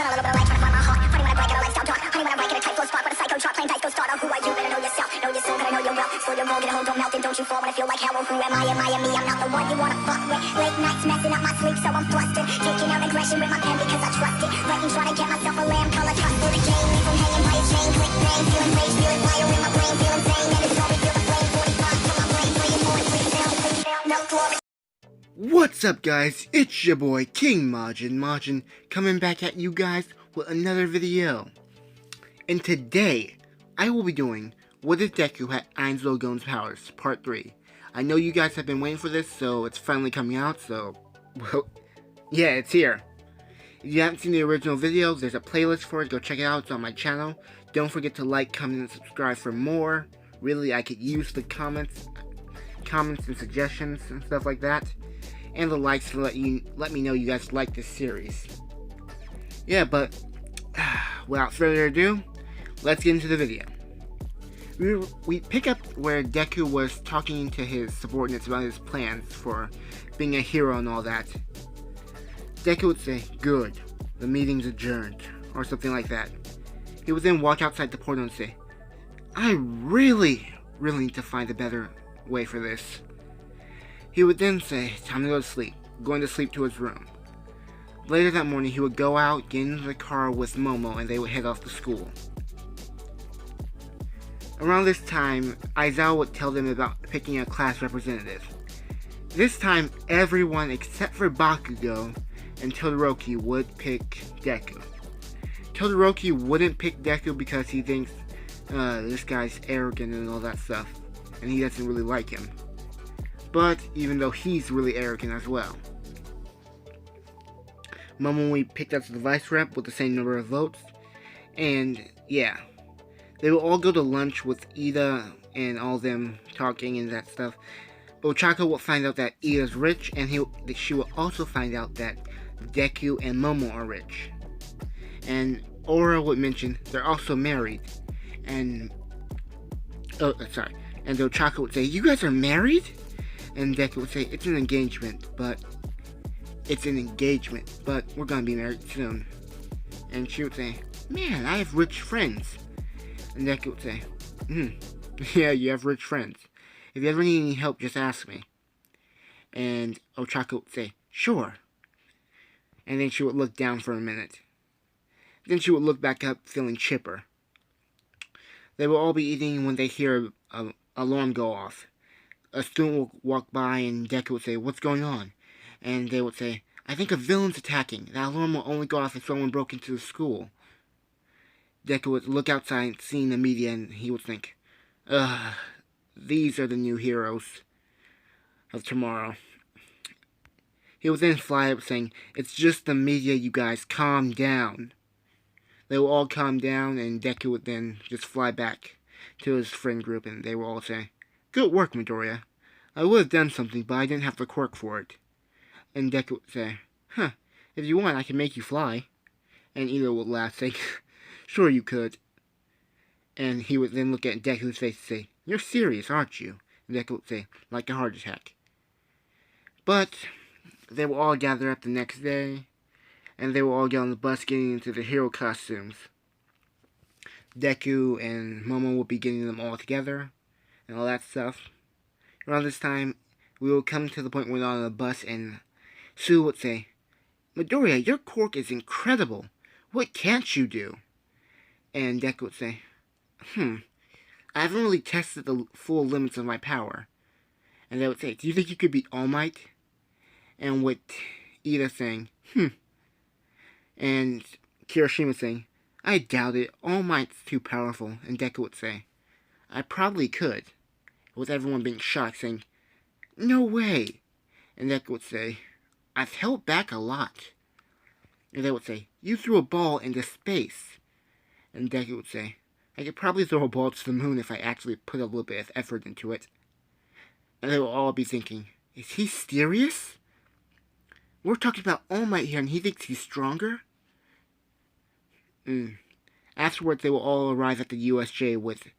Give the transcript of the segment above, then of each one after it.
Feeling a little bit of light, trying to find my heart. Funny when I break it, a lifestyle dark. Honey when I break it, a tight flow spot. With a psycho drop, playing dice, go start. Oh, who are you? Better know yourself. Know your soul, gotta know your will. Slow your roll, get a hold, don't melt, and don't you fall when I feel like hell. Oh, who am I? M.I.M.E. I'm not the one you wanna fuck with. Late nights messing up my sleep, so I'm flustered. Taking out aggression with my pen because I trust it. Writing, trying to get myself a lamb color trust for the game. Leave them hanging by a chain, click bang. Feeling rage, feeling fire in my brain, feeling insane. And it's always feel the flame, 45 till my brain, 3 and 4, please fail, no glory. What's up, guys? It's your boy King Majin coming back at you guys with another video. And today I will be doing What If Deku Had Ainz Logon's Powers Part 3. I know you guys have been waiting for this, so it's finally coming out, so well, yeah, it's here. If you haven't seen the original video, there's a playlist for it. Go check it out. It's on my channel. Don't forget to like, comment, and subscribe for more. Really, I could use the comments and suggestions and stuff like that. And the likes to let me know you guys like this series. Yeah, but without further ado, let's get into the video. We pick up where Deku was talking to his subordinates about his plans for being a hero and all that. Deku would say, "Good, the meeting's adjourned," or something like that. He would then walk outside the portal and say, "I really need to find a better way for this." He would then say, "Time to go to sleep," going to sleep to his room. Later that morning, he would go out, get into the car with Momo, and they would head off to school. Around this time, Aizawa would tell them about picking a class representative. This time, everyone except for Bakugo and Todoroki would pick Deku. Todoroki wouldn't pick Deku because he thinks this guy's arrogant and all that stuff, and he doesn't really like him. But even though he's really arrogant as well. Momo we picked as the vice rep with the same number of votes, and yeah, they will all go to lunch with Ida and all them talking and that stuff. Ochako will find out that Ida's rich, and she will also find out that Deku and Momo are rich. And Aura would mention they're also married, and and Ochako would say, "You guys are married?" And Deku would say, it's an engagement, but we're gonna be married soon." And she would say, "Man, I have rich friends." And Deku would say, "Yeah, you have rich friends. If you ever need any help, just ask me." And Ochako would say, "Sure." And then she would look down for a minute. Then she would look back up, feeling chipper. They will all be eating when they hear an alarm go off. A student will walk by and Deku would say, "What's going on?" And they would say, "I think a villain's attacking. That alarm will only go off if someone broke into the school." Deku would look outside, seeing the media, and he would think, these are the new heroes of tomorrow. He would then fly up saying, "It's just the media, you guys, calm down." They will all calm down, and Deku would then just fly back to his friend group, and they will all say, "Good work, Midoriya. I would have done something, but I didn't have the quirk for it." And Deku would say, "If you want, I can make you fly." And Ida would laugh, saying, "Sure you could." And he would then look at Deku's face and say, "You're serious, aren't you?" And Deku would say, "Like a heart attack." But they will all gather up the next day, and they will all get on the bus getting into the hero costumes. Deku and Momo will be getting them all together, and all that stuff. Around this time, we will come to the point where we're on the bus, and Sue would say, "Midoriya, your quirk is incredible. What can't you do?" And Deku would say, I haven't really tested the full limits of my power." And they would say, "Do you think you could beat All Might?" And with Ida saying, And Kirishima saying, "I doubt it. All Might's too powerful." And Deku would say, "I probably could." With everyone being shocked, saying, "No way." And Deku would say, "I've held back a lot." And they would say, "You threw a ball into space." And Deku would say, "I could probably throw a ball to the moon if I actually put a little bit of effort into it." And they will all be thinking, is he serious? We're talking about All Might here and he thinks he's stronger? Afterwards, they will all arrive at the USJ with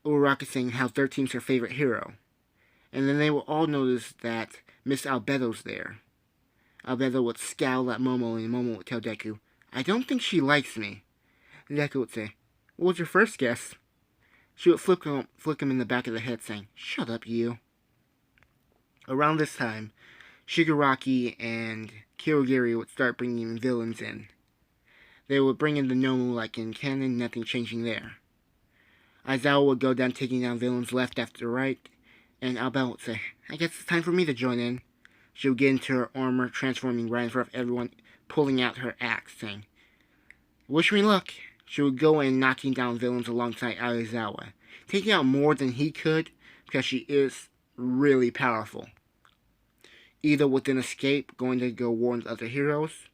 Uraraka saying how 13's her favorite hero. And then they will all notice that Miss Albedo's there. Albedo would scowl at Momo, and Momo would tell Deku, I don't think she likes me. And Deku would say, what was your first guess? She would flick him in the back of the head, saying, shut up, you. Around this time, Shigaraki and Kirigiri would start bringing villains in. They would bring in the Nomu like in canon, nothing changing there. Aizawa would go down taking down villains left after right, and Albel would say, I guess it's time for me to join in. She would get into her armor, transforming right in front of everyone, pulling out her axe, saying, wish me luck. She would go in knocking down villains alongside Aizawa, taking out more than he could, because she is really powerful. Either with an escape, going to go warn other heroes,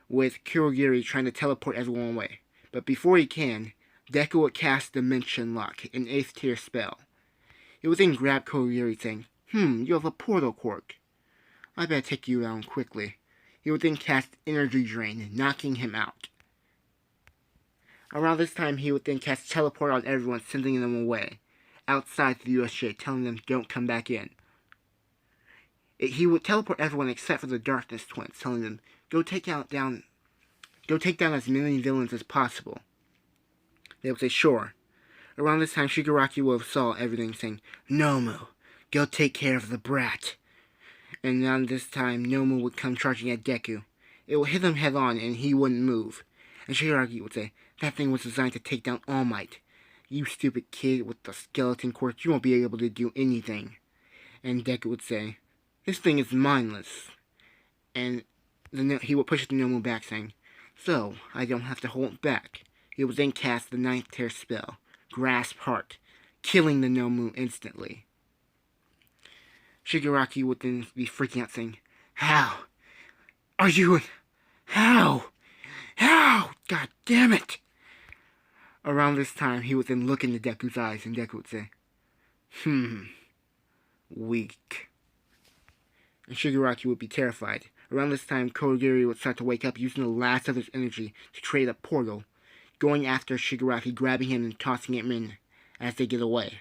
with Kirigiri trying to teleport everyone away. But before he can, Deku would cast Dimension Lock, an 8th tier spell. He would then grab Kirigiri, saying, you have a portal quirk. I better take you down quickly. He would then cast Energy Drain, knocking him out. Around this time, he would then cast Teleport on everyone, sending them away, outside the USJ, telling them don't come back in. He would teleport everyone except for the Darkness Twins, telling them, go take down as many villains as possible. They would say, sure. Around this time, Shigaraki would have saw everything, saying, Nomu, go take care of the brat. And around this time, Nomu would come charging at Deku. It would hit him head on, and he wouldn't move. And Shigaraki would say, that thing was designed to take down All Might. You stupid kid with the skeleton quirk, you won't be able to do anything. And Deku would say, this thing is mindless. And he would push the Nomu back, saying, so, I don't have to hold it back. He would then cast the 9th tier spell, Grasp Heart, killing the Nomu instantly. Shigaraki would then be freaking out, saying, how? How? God damn it! Around this time, he would then look into Deku's eyes, and Deku would say, weak. And Shigaraki would be terrified. Around this time, Kirigiri would start to wake up, using the last of his energy to create a portal, going after Shigaraki, grabbing him and tossing him in as they get away.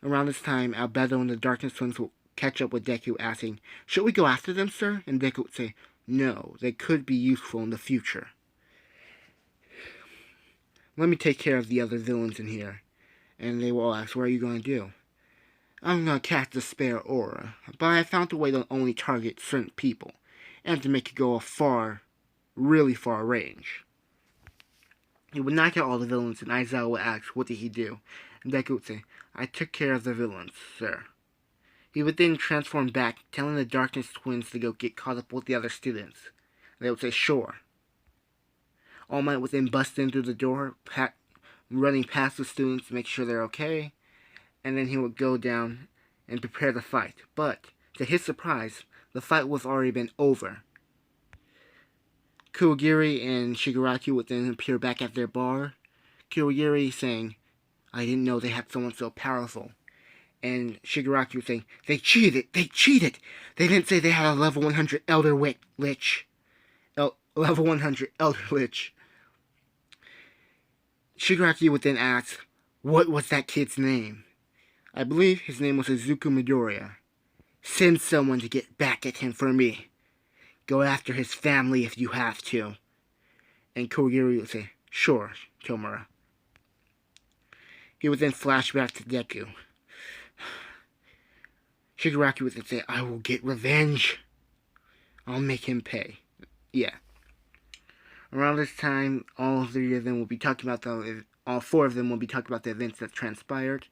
Around this time, Albedo and the Darkness Twins will catch up with Deku, asking, should we go after them, sir? And Deku would say, no, they could be useful in the future. Let me take care of the other villains in here. And they will all ask, what are you going to do? I'm going to cast a spare aura, but I found a way to only target certain people, and to make it go a really far range. He would knock out all the villains, and Aizawa would ask, what did he do? And Deku would say, I took care of the villains, sir. He would then transform back, telling the Darkness Twins to go get caught up with the other students. They would say, sure. All Might would then bust in through the door, running past the students to make sure they're okay, and then he would go down and prepare the fight. But, to his surprise, the fight was already been over. Kirigiri and Shigaraki would then appear back at their bar. Kirigiri saying, I didn't know they had someone so powerful. And Shigaraki would say, they cheated! They didn't say they had a level 100 Elder Lich. Level 100 Elder Lich. Shigaraki would then ask, what was that kid's name? I believe his name was Izuku Midoriya. Send someone to get back at him for me. Go after his family if you have to. And Kirigiri would say, sure, Tomura. He would then flash back to Deku. Shigaraki would then say, I will get revenge. I'll make him pay. Yeah. Around this time, all 4 of them will be talking about the events that transpired.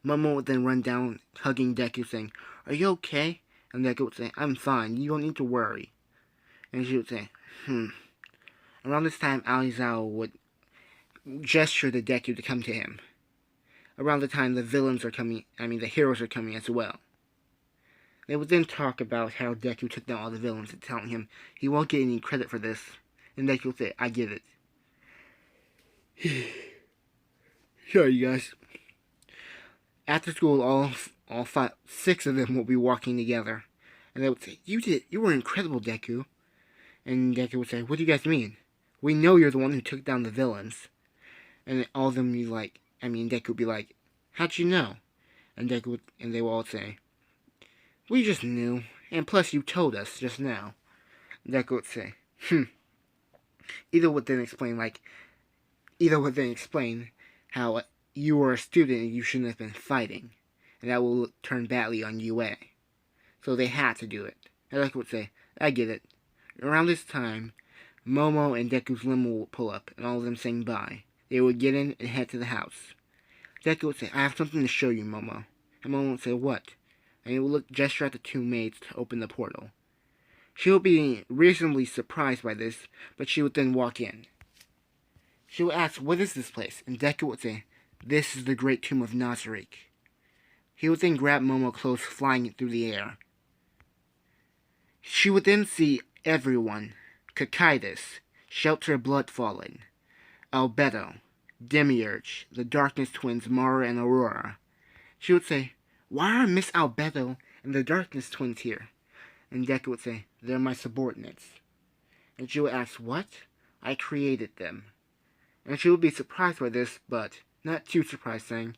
Momo would then run down, hugging Deku, saying, are you okay? And Deku would say, I'm fine, you don't need to worry. And she would say, Around this time, Aizawa would gesture to Deku to come to him. Around the time the heroes are coming as well. They would then talk about how Deku took down all the villains and telling him he won't get any credit for this. And Deku would say, I get it. Sorry, you guys. After school, six of them will be walking together. And they would say, you were incredible, Deku. And Deku would say, what do you guys mean? We know you're the one who took down the villains. And all of them would be like, Deku would be like, how'd you know? And they would all say, we just knew. And plus you told us just now. Deku would say, Either would then explain how you were a student and you shouldn't have been fighting, and that will turn badly on UA. So they had to do it. And Deku would say, I get it. Around this time, Momo and Deku's limo would pull up, and all of them saying bye. They would get in and head to the house. Deku would say, I have something to show you, Momo. And Momo would say, what? And he would gesture at the two maids to open the portal. She would be reasonably surprised by this, but she would then walk in. She would ask, what is this place? And Deku would say, this is the great tomb of Nazarick. He would then grab Momo clothes flying through the air. She would then see everyone, Kakaitis, Shelter Blood Fallen, Albedo, Demiurge, the Darkness Twins Mara and Aurora. She would say, why are Miss Albedo and the Darkness Twins here? And Deku would say, they're my subordinates. And she would ask, what? I created them. And she would be surprised by this, but not too surprised, saying,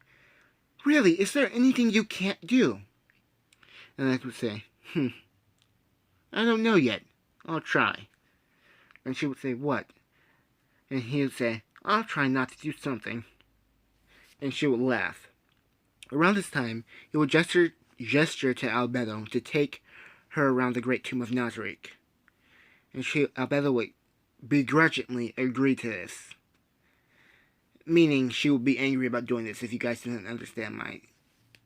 really, is there anything you can't do? And Deku would say, I don't know yet. I'll try. And she would say, what? And he would say, I'll try not to do something. And she would laugh. Around this time, he would gesture to Albedo to take her around the great tomb of Nazarick. And Albedo would begrudgingly agree to this. Meaning she would be angry about doing this if you guys didn't understand my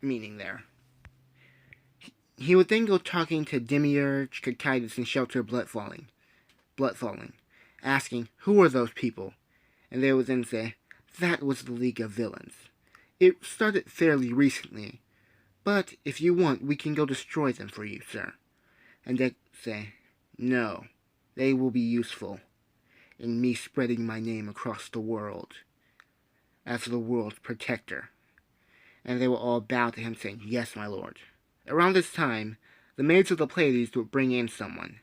meaning there. He would then go talking to Demiurge, Kakaitis, and Shelter Blood Falling, asking, who are those people? And they would then say, that was the League of Villains. It started fairly recently, but if you want, we can go destroy them for you, sir. And they say, no, they will be useful in me spreading my name across the world as the world's protector. And they will all bow to him, saying, yes, my lord. Around this time, the maids of the Pleiades would bring in someone.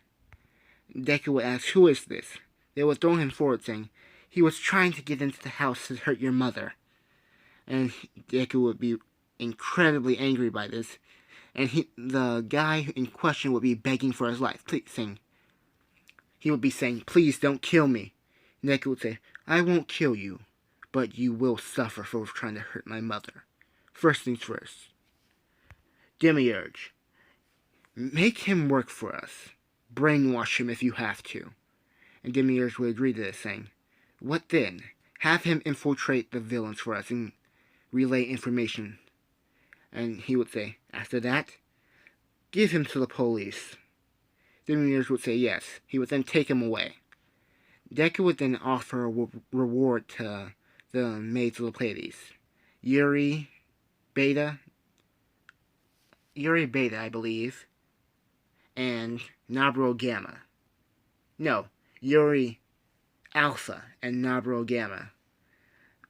Deku would ask, who is this? They would throw him forward, saying, he was trying to get into the house to hurt your mother. And Deku would be incredibly angry by this. And the guy in question would be begging for his life, he would be saying, please don't kill me. And Deku would say, I won't kill you, but you will suffer for trying to hurt my mother. First things first. Demiurge, make him work for us. Brainwash him if you have to. And Demiurge would agree to this, saying, what then? Have him infiltrate the villains for us and relay information. And he would say, after that, give him to the police. Demiurge would say yes. He would then take him away. Deku would then offer a reward to the maids of the Pleiades. Yuri Beta, I believe, and Nabro Gamma. No, Yuri Alpha and Nabro Gamma.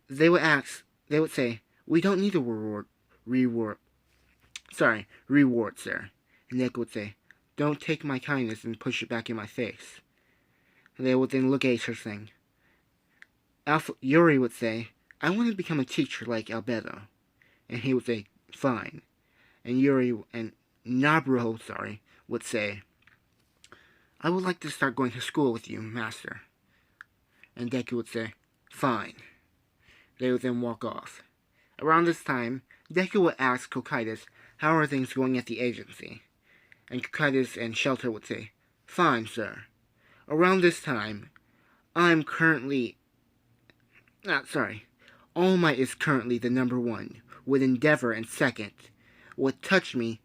They would say, we don't need a reward, sir. And Deku would say, don't take my kindness and push it back in my face. And they would then look at each other saying, Yuri would say, I want to become a teacher like Albedo. And he would say, fine. And Nabro would say, I would like to start going to school with you, master. And Deku would say, fine. They would then walk off. Around this time, Deku would ask Kakaitis, how are things going at the agency? And Kakaitis and Shelter would say, fine, sir. Around this time, All Might is currently the number one, with Endeavor in second, with Touch Me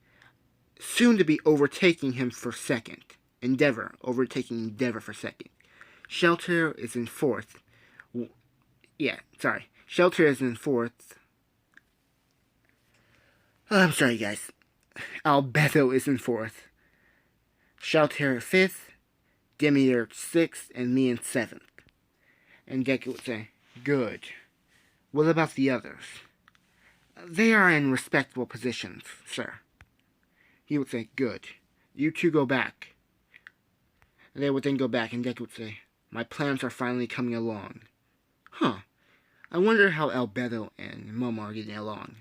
soon to be overtaking him for second. Overtaking Endeavor for second. Shelter is in fourth. Shelter is in fourth. I'm sorry, guys. Albedo is in fourth. Shelter fifth. Demiurge sixth. And me in seventh. And Deku would say, good. What about the others? They are in respectable positions, sir. He would say, good. You two go back. And they would then go back, and Deku would say, my plans are finally coming along. I wonder how Albedo and Momo are getting along.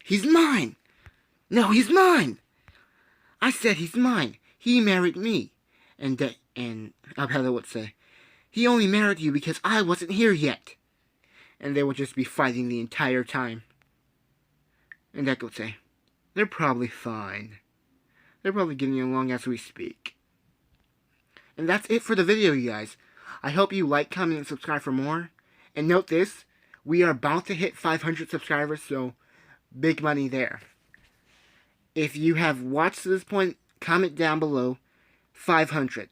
He's mine! No, he's mine! I said he's mine. he married me. And Abella would say, he only married you because I wasn't here yet. And they would just be fighting the entire time. And Deku would say, they're probably fine. They're probably getting along as we speak. And that's it for the video, you guys. I hope you like, comment, and subscribe for more. And note this, we are about to hit 500 subscribers, so big money there. If you have watched to this point, comment down below 500.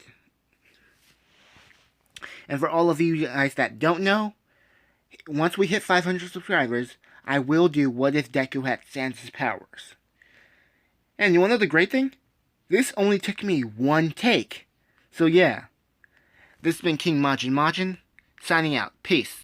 And for all of you guys that don't know, once we hit 500 subscribers, I will do What If Deku Had Sans Powers. And you want to know the great thing? This only took me one take. So yeah, this has been King Majin, signing out. Peace.